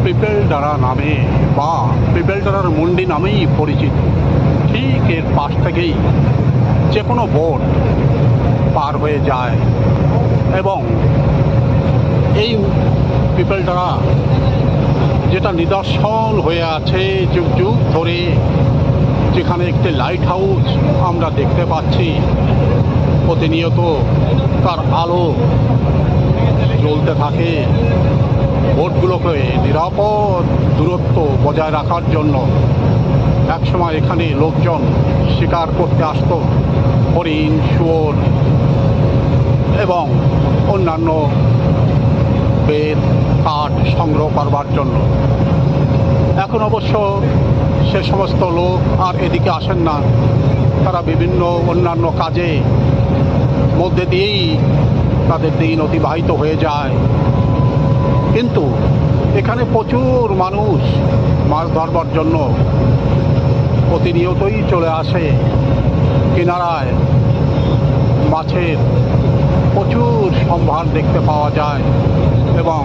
পিপেলডাড়া নামে বা পিপেলডাড়ার মুন্ডি নামেই পরিচিত। ঠিক এর পাশ থেকেই যে কোনো বোট পার হয়ে যায় এবং এই পিপেলডাড়া যেটা নিদর্শন হয়ে আছে যুগ যুগ ধরে, যেখানে একটি লাইট হাউস আমরা দেখতে পাচ্ছি, প্রতিনিয়ত তার আলো জ্বলতে থাকে বোটগুলোকে নিরাপদ দূরত্ব বজায় রাখার জন্য। একসময় এখানে লোকজন শিকার করতে আসতো হরিণ, শুয়োর এবং অন্যান্য বেত কাঠ সংগ্রহ করবার জন্য। এখন অবশ্য সে সমস্ত লোক আর এদিকে আসেন না, তারা বিভিন্ন অন্যান্য কাজে মধ্যে দিয়েই তাদের দিন অতিবাহিত হয়ে যায়। কিন্তু এখানে প্রচুর মানুষ মাছ ধরবার জন্য প্রতিনিয়তই চলে আসে। কিনারায় মাছের প্রচুর সম্ভার দেখতে পাওয়া যায় এবং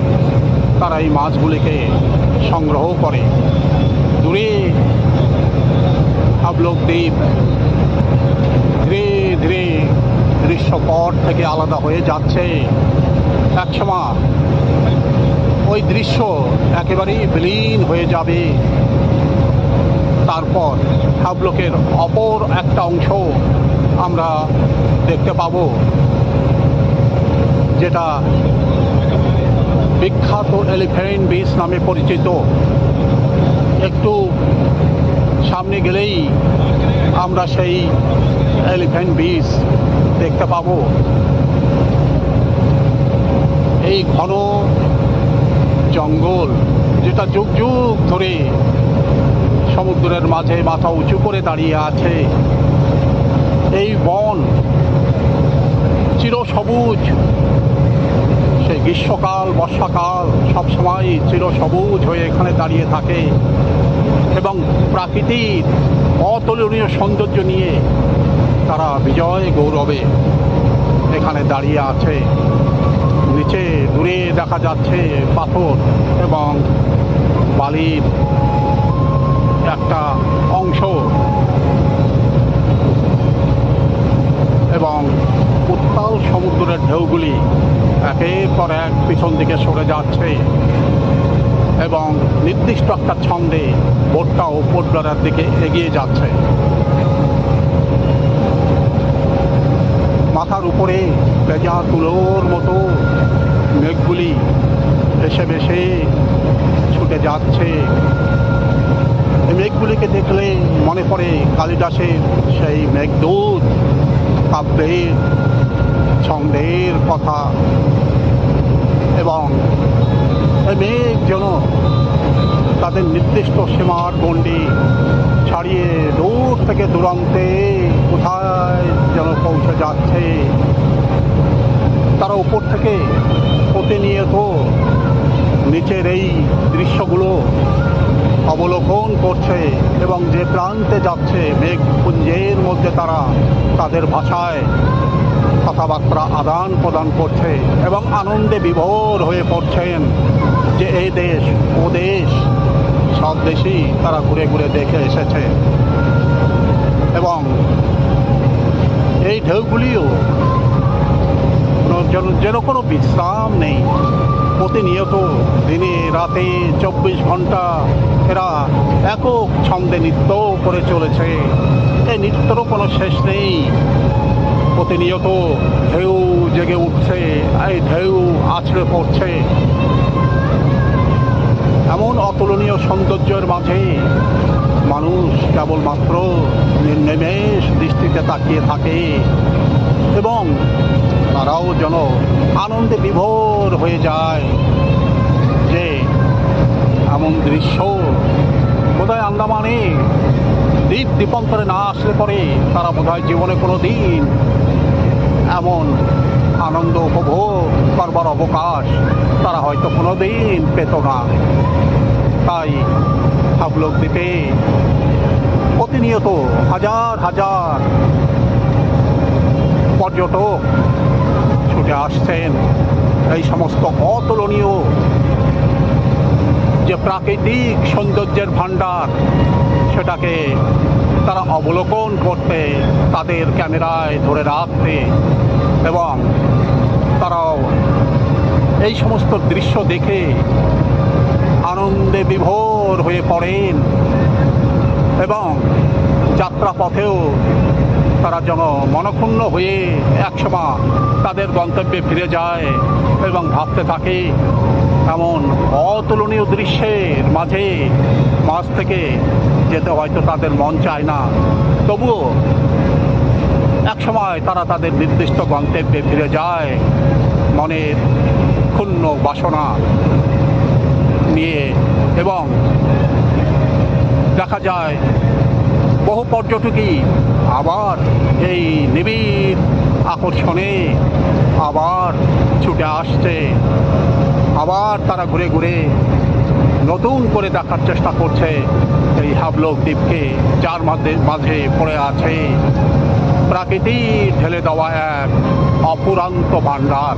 তারা এই মাছগুলিকে সংগ্রহ করে। দূরে হাবলক দ্বীপ ধীরে ধীরে দৃশ্যপট থেকে আলাদা হয়ে যাচ্ছে। একসময় ওই দৃশ্য একেবারেই বিলীন হয়ে যাবে। তারপর হাবলকের অপর একটা অংশ আমরা দেখতে পাব, যেটা বিখ্যাত এলিফ্যান্ট বিচ নামে পরিচিত। একটু সামনে গেলেই আমরা সেই এলিফ্যান্ট বিচ দেখতে পাব। এই ঘন জঙ্গল, যেটা যুগ যুগ ধরে সমুদ্রের মাঝে মাথা উঁচু করে দাঁড়িয়ে আছে, এই বন চিরসবুজ। সেই গ্রীষ্মকাল বর্ষাকাল সবসময় চিরসবুজ হয়ে এখানে দাঁড়িয়ে থাকে এবং প্রাকৃতিক অতুলনীয় সৌন্দর্য নিয়ে তারা বিজয় গৌরবে এখানে দাঁড়িয়ে আছে। নিচে দূরে দেখা যাচ্ছে পাথর এবং বালির একটা অংশ এবং উত্তাল সমুদ্রের ঢেউগুলি একের পর এক পিছন দিকে সরে যাচ্ছে এবং নির্দিষ্ট একটা ছন্দে বোটটাও পোর্টব্লেয়ারের দিকে এগিয়ে যাচ্ছে। মাথার উপরে ভেজা তুলোর মতো মেঘগুলি ভেসে ভেসে ছুটে যাচ্ছে। এই মেঘগুলিকে দেখলে মনে পড়ে কালিদাসের সেই মেঘদূত কাব্যের ছন্দের কথা এবং এই মেঘ যেন তাদের নির্দিষ্ট সীমার গণ্ডি ছাড়িয়ে দূর থেকে দূরান্তে কোথায় যেন পৌঁছে যাচ্ছে। তারা উপর থেকে প্রতিনিয়ত নিচের এই দৃশ্যগুলো অবলোকন করছে এবং যে প্রান্তে যাচ্ছে মেঘপুঞ্জের মধ্যে তারা তাদের ভাষায় কথাবার্তা আদান প্রদান করছে এবং আনন্দে বিভোর হয়ে পড়ছেন যে এই দেশ ও দেশ সব দেশই তারা ঘুরে ঘুরে দেখে এসেছে। এবং এই ঢেউগুলিও যেন কোনো বিশ্রাম নেই, প্রতিনিয়ত দিনে রাতে 24 ঘন্টা এরা একক ছন্দে নৃত্য করে চলেছে। এই নৃত্যেরও কোনো শেষ নেই। প্রতিনিয়ত ঢেউ জেগে উঠছে, এই ঢেউ আছড়ে পড়ছে। এমন অতুলনীয় সৌন্দর্যের মাঝে মানুষ কেবলমাত্র নির্নিমেষ দৃষ্টিতে তাকিয়ে থাকে এবং তারাও যেন আনন্দে বিভোর হয়ে যায় যে এমন দৃশ্য বোধহয় আন্দামানে দ্বীপ দ্বীপান্তরে না আসলে পরে তারা বোধহয় জীবনে কোনো দিন এমন আনন্দ উপভোগ করবার অবকাশ তারা হয়তো কোনো দিন পেত না। তাই হাবলক দ্বীপে প্রতিনিয়ত হাজার হাজার পর্যটক ছুটে আসছেন এই সমস্ত অতুলনীয় যে প্রাকৃতিক সৌন্দর্যের ভাণ্ডার, সেটাকে তারা অবলোকন করতে, তাদের ক্যামেরায় ধরে রাখতে, এবং তারাও এই সমস্ত দৃশ্য দেখে আনন্দে বিভোর হয়ে পড়েন এবং যাত্রাপথেও তারা যেন মনক্ষুণ্ণ হয়ে একসময় তাদের গন্তব্যে ফিরে যায় এবং ভাবতে থাকে এমন অতুলনীয় দৃশ্যের মাঝ থেকে যেতে হয়তো তাদের মন চায় না, তবুও একসময় তারা তাদের নির্দিষ্ট গন্তব্যে ফিরে যায় মনের ক্ষুণ্ণ বাসনা নিয়ে। এবং দেখা যায় বহু পর্যটকই আবার এই নিবিড় আকর্ষণে আবার ছুটে আসছে, আবার তারা ঘুরে ঘুরে নতুন করে দেখার চেষ্টা করছে এই হাবলক দ্বীপকে, যার মাঝে পড়ে আছে প্রাকৃতিক ঢেলে দেওয়া এক অফুরন্ত ভাণ্ডার।